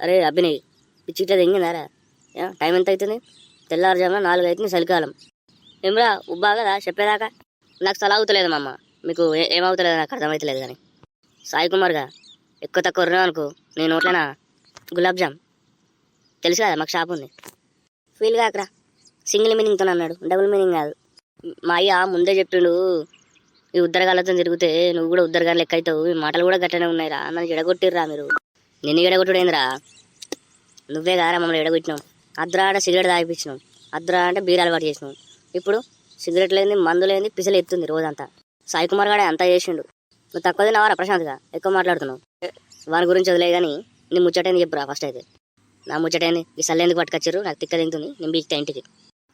అరే అభినయ్, పిచ్చిట్లా తెంగిందారా? టైం ఎంత అవుతుంది? తెల్లారుజామున 4 అవుతుంది, చలికాలం. ఏమ్రా ఉబ్బా కదా చెప్పేదాకా? నాకు తల అవుతలేదు మా అమ్మ. మీకు ఏమవుతలేదు నాకు అర్థమవుతలేదు. కానీ సాయి కుమార్గా ఎక్కువ తక్కువ రుణం అనుకో, నేను నోట్లేనా గులాబ్ జామ్. తెలుసు కదా మాకు షాప్ ఉంది. ఫీల్ కాకరా, సింగిల్ మీనింగ్తో అన్నాడు, డబుల్ మీనింగ్ కాదు. మా అయ్య ముందే చెప్పిండు, ఈ ఉద్దరగాళ్ళతో తిరిగితే నువ్వు కూడా ఉద్దరగాలు లెక్క అవుతావు. ఈ మాటలు కూడా గట్టనే ఉన్నాయిరా. నన్ను ఎడగొట్టిర్రా మీరు. నిన్ను ఎడగొట్టుడేందిరా? నువ్వే కారా మమ్మల్ని ఎడగొట్టినావు. అద్రా అంటే సిగరెట్ తాగిపించినావు, అద్రా అంటే బీర్ అలవాటు చేసినావు. ఇప్పుడు సిగరెట్ లేని, మందు లేని పిసలు ఎత్తుంది రోజంతా. సాయి కుమార్ గాడే అంతా చేసిండు. నువ్వు తక్కువ తిన్నావారా ప్రశాంత్గా? ఎక్కువ మాట్లాడుతున్నావు. వాని గురించి వదిలే కానీ నీ ముచ్చటేంది చెప్పురా ఫస్ట్ అయితే. నా ముచ్చటేంది? ఈ సల్లెందుకు పట్టుకొచ్చారు? నాకు తిక్క తింటుంది, నేను పీక్తా ఇంటికి.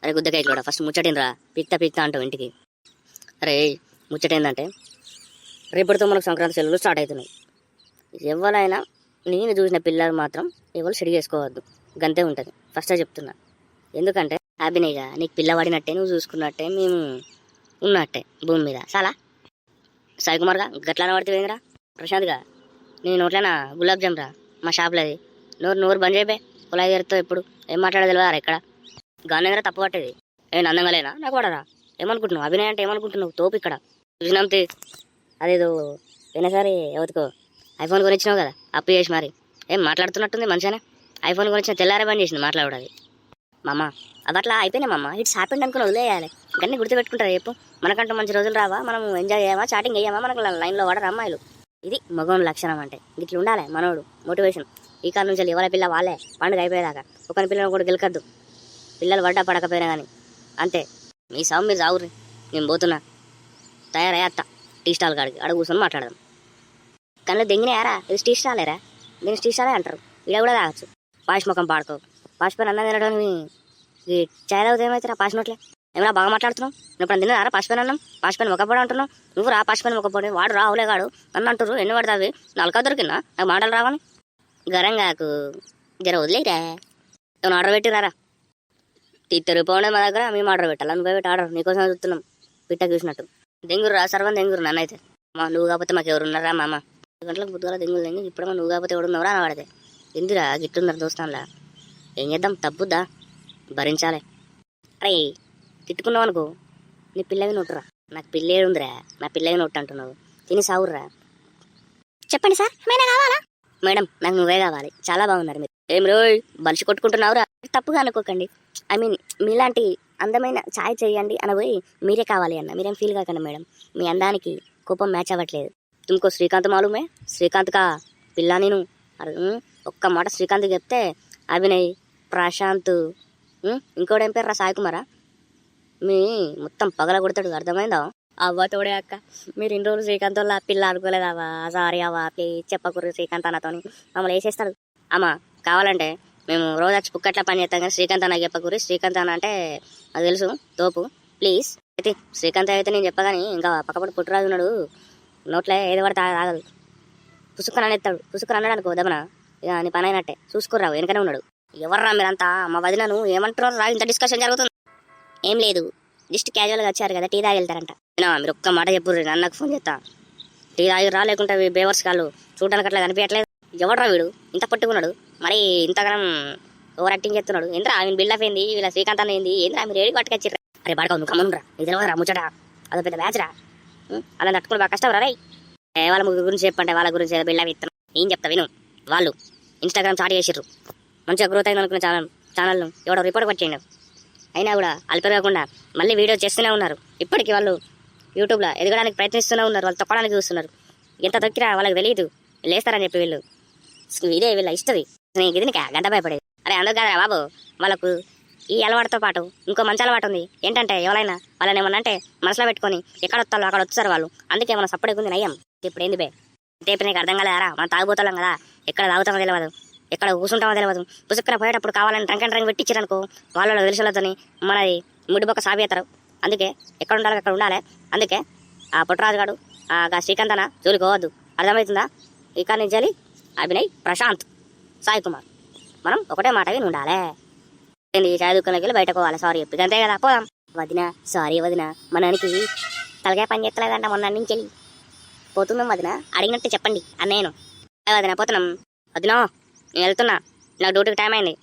అరే గుద్దకాయ కూడా ఫస్ట్ ముచ్చటేందిరా? పీక్తా అంటావు ఇంటికి. అరే ముచ్చటేందంటే, రేపటితో మనకు సంక్రాంతి సెలవులు స్టార్ట్ అవుతున్నాయి. ఎవరైనా నేను చూసిన పిల్లలు మాత్రం ఎవరు చెడి చేసుకోవద్దు, గంతే ఉంటుంది ఫస్టే చెప్తున్నా. ఎందుకంటే అభినయ్గా నీకు పిల్లవాడినట్టే, నువ్వు చూసుకున్నట్టే, మేము ఉన్నట్టే భూమి మీద. చాలా సాయి కుమార్గా గట్లా పడితే పోయిందిరా. ప్రశాంత్గా నీ నోట్లేనా గులాబ్ జామ్ రా, మా షాప్లో అది. నోరు బంద్ చేయిపోయి కులాయి గారితో ఎప్పుడు ఏం మాట్లాడేది తెలియదా ఇక్కడ? గాంధీ తప్పు పట్టేది. నేను అందంగా లేనా? నాకు వాడరా? ఏమనుకుంటున్నావు? అభినయ్ అంటే ఏమనుకుంటున్నావు? తోపు ఇక్కడ చూసినాంతే. అదేదో పోయినసారి ఎవరికో ఐఫోన్ కొనిచ్చినావు కదా, అప్పు చేసి మరి ఏం మాట్లాడుతున్నట్టుంది మంచిగానే. ఐఫోన్ కొనిచ్చిన తెల్లారే బంద్ చేసింది మాట్లాడది. మామ అవి అట్లా అయిపోయినాయి మామ. ఇట్స్ హ్యాపెండ్ అనుకుని వదిలేయాలి. ఇవన్నీ గుర్తుపెట్టుకుంటారు చెప్పు. మనకంటూ మంచి రోజులు రావా? మనం ఎంజాయ్ చేయమా, చాటింగ్ అయ్యామా, మనకు లైన్లో వాడరు అమ్మాయిలు. ఇది మగవాని లక్షణం అంటే. ఇట్లా ఉండాలి మనోడు. మోటివేషన్ ఈ కాలం నుంచి ఎవరి పిల్ల వాళ్ళే పండుగ అయిపోయేదాకా. ఒకరి పిల్లలు కూడా గెలకద్దు. పిల్లలు పడ్డా పడకపోయినా కానీ అంతే. మీ సాగు మీరు సాగుర్రి, నేను పోతున్నా. తయారయ్యత్త టీ స్టాల్ కాడికి అడుగు కూర్చొని మాట్లాడదాం. కళ్ళు దెంగినాయారా? ఇది టీ స్టాలేరా? దీన్ని టీ స్టాలే అంటారు. ఇలా కూడా తాగచ్చు. పాష్ ముఖం పాడుకో. పాష్ పైన అన్నం తినడానికి ఈ చాయ్ తాగితే ఏమైతే రా పాష్ నోట్లే. ఏమైనా బాగా మాట్లాడుతున్నావు? నేను ఇప్పుడు తిన్నారా పాష్ పైన అన్నం? పాష్ పైన మొక్కపోవడం అంటున్నావు నువ్వు. రా పాష్ పైన మొక్కపోవడం. వాడు రావులే కాడు నన్ను అంటారు. ఎన్ని పడతావి? నలకా దొరికిందా నాకు మాటలు రావని? గరంగాకు జర వదిలేరా. ఏమైనా ఆర్డర్ పెట్టిరారా? తిరిగిపోండే మా దగ్గర. మేము ఆర్డర్ పెట్టాలి. నువ్వు పెట్టి ఆర్డర్ నీకోసం చూస్తున్నాం పిట్ట చూసినట్టు. దెంగురు రా సర్వం దెంగురు నన్నైతే. మా నువ్వు కాకపోతే మాకు ఎవరున్నారా మామ? 2 గంటలకు పొద్దుగాల దెంగులు దెంగి ఇప్పుడేమో నువ్వు కాకపోతే ఎవడున్నావురా అని వాడితే ఎందురా గిట్టున్నారు దోస్తాన్లా? ఏం చేద్దాం, తప్పుద్దా, భరించాలి. అరే తిట్టుకున్నావు అనుకో, నీ పిల్లవి నోటురా. నాకు పిల్లేడు ఉందిరా, నా పిల్లవి నోటు అంటున్నావు. తిని సావుర్రా. చెప్పండి సార్, ఏమైనా కావాలా? మేడం నాకు నువ్వే కావాలి. చాలా బాగున్నారు మీరు. ఏం రోయ్ బలిసి కొట్టుకుంటున్నావురా? తప్పుగా అనుకోకండి. ఐ మీన్ మీలాంటి అందమైన ఛాయ్ చేయండి అనబోయి మీరే కావాలి అన్న. మీరేం ఫీల్ కాకండి మేడం. మీ అందానికి కోపం మ్యాచ్ అవ్వట్లేదు. తుమ్కో శ్రీకాంత్ మాలూమే? శ్రీకాంత్ కా పిల్ల నేను. ఒక్క మాట శ్రీకాంత్ చెప్తే అభినయ్, ప్రశాంత్, ఇంకోటేం పేరు రా సాయి కుమారా, మీ మొత్తం పగల కొడతాడు. అర్థమైందా? అవ్వ తోడే అక్క, మీరు ఇన్ని రోజులు శ్రీకాంత్ వల్ల పిల్ల అనుకోలేదావా? సారీ అవ్వ, ప్లీజ్ చెప్పకూడదు శ్రీకాంత్ అన్నతోని. మమ్మల్ని వేసేస్తాడు. అమ్మ కావాలంటే మేము రోజు వచ్చి పుక్కట్లా పని చేస్తాం కానీ శ్రీకాంత్ అన్న చెప్పకూరి. శ్రీకాంత్ అన్న అంటే అది తెలుసు తోపు. ప్లీజ్ అయితే శ్రీకాంత్ అయితే నేను చెప్పగాని ఇంకా పక్కపడి పుట్టురాజు ఉన్నాడు. నోట్లో ఏది పడితే ఆగదు. పుసుక్కని అనేస్తాడు. పుసుక్కని అన్నాడు అనుకో దమన, ఇక నీ పని అయినట్టే. చూసుకోరావు వెనకనే ఉన్నాడు. ఎవర్రా మీరంతా? మా వదినను ఏమంటున్నారు రా? ఇంత డిస్కషన్ జరుగుతుంది. ఏం లేదు, జస్ట్ క్యాజువల్గా వచ్చారు కదా, టీ తాగి వెళ్తారంట. మీరు ఒక్క మాట చెప్పుర్రి, అన్నకు ఫోన్ చేస్తా. టీ తాగి రా, లేకుంటే బేవర్స్ కాళ్ళు చూడడానికి అట్లా కనిపించట్లేదు. ఎవడ్రా వీడు ఇంత పట్టుకున్నాడు? మరి ఇంతగానం ఓవర్ యాక్టింగ్ చేస్తున్నాడు. ఏంద్రా ఆయన బిల్డప్ ఏంది? వీళ్ళ శ్రీకాంత్ అన్న ఏంది? ఏంద్రా మీరు ఏడికి పట్టుకొచ్చిర్రా? అరే బాడక నువ్వు కమ్మనురా, ఇది తెలియదురా ముచ్చట. అదో పెద్ద మ్యాచ్ రా. అలా తట్టుకుని బాగా కష్టం రా. రై వాళ్ళ ముగ్గురు గురించి చెప్పంటే వాళ్ళ గురించి ఏదో బిల్డప్ ఇస్తాను. ఏం చెప్తా విను. వాళ్ళు ఇన్స్టాగ్రామ్ స్టార్ట్ చేసిర్రు. మంచిగా గ్రోత్ అయింది అనుకున్న ఛానల్ను ఎవడో రిపోర్ట్ పట్టిండు. అయినా కూడా అల్పెరగకుండా మళ్ళీ వీడియో చేస్తూనే ఉన్నారు. ఇప్పటికీ వాళ్ళు యూట్యూబ్లో ఎదగడానికి ప్రయత్నిస్తూనే ఉన్నారు. వాళ్ళు తొక్కడానికి చూస్తున్నారు. ఎంత తొక్కిరా వాళ్ళకి తెలియదు, లేస్తారని చెప్పి వీళ్ళు. ఇదే వీళ్ళ ఇస్తుంది. ఇది నీకు గంట భయపడేది. అరే అందుకు కాదురా బాబు, వాళ్ళకు ఈ అలవాటుతో పాటు ఇంకో మంచి అలవాటు ఉంది. ఏంటంటే ఎవరైనా వాళ్ళని ఏమన్నా అంటే మనసులో పెట్టుకొని ఎక్కడ వస్తారో అక్కడ వచ్చారు వాళ్ళు. అందుకే ఏమన్నా సపోర్ట్ ఉంది నయ్యం. ఇప్పుడు ఏంది బే అంటే నీకు అర్థం కాలేదారా? మనం తాగుపోతాం కదా, ఎక్కడ తాగుతామో తెలియదు, ఎక్కడ కూర్చుంటామో తెలియదు. పుసుక్కున పోయేటప్పుడు కావాలని ట్రంక్ పెట్టించారనుకో, వాళ్ళ తెలిసిలతోని మనది ముడిబొక్క సాబేతారు. అందుకే ఎక్కడ ఉండాలి అక్కడ ఉండాలి. అందుకే ఆ పుట్టరాజు గాడు ఆ శ్రీకాంత్ అన్న జోలికోవద్దు. అర్థమవుతుందా? ఇక నుంచి అభినయ్, ప్రశాంత్, సాయి కుమార్ మనం ఒకటే మాట విని ఉండాలి. చాయ్ దుకాణంకి వెళ్ళి బయటకు పోవాలి. సారీ చెప్పి అంతే కదా, పోదాం. వదిన సారీ వదిన, మనకి తలకాయ పని చేస్తలేదంట మొన్న నుంచి వెళ్ళి. పోతున్నాం వదిన, అడిగినట్టు చెప్పండి అన్నయ్యను. వదిన పోతున్నాం. వదినా నేను వెళ్తున్నా. నాకు డ్యూటీకి టైం అయింది.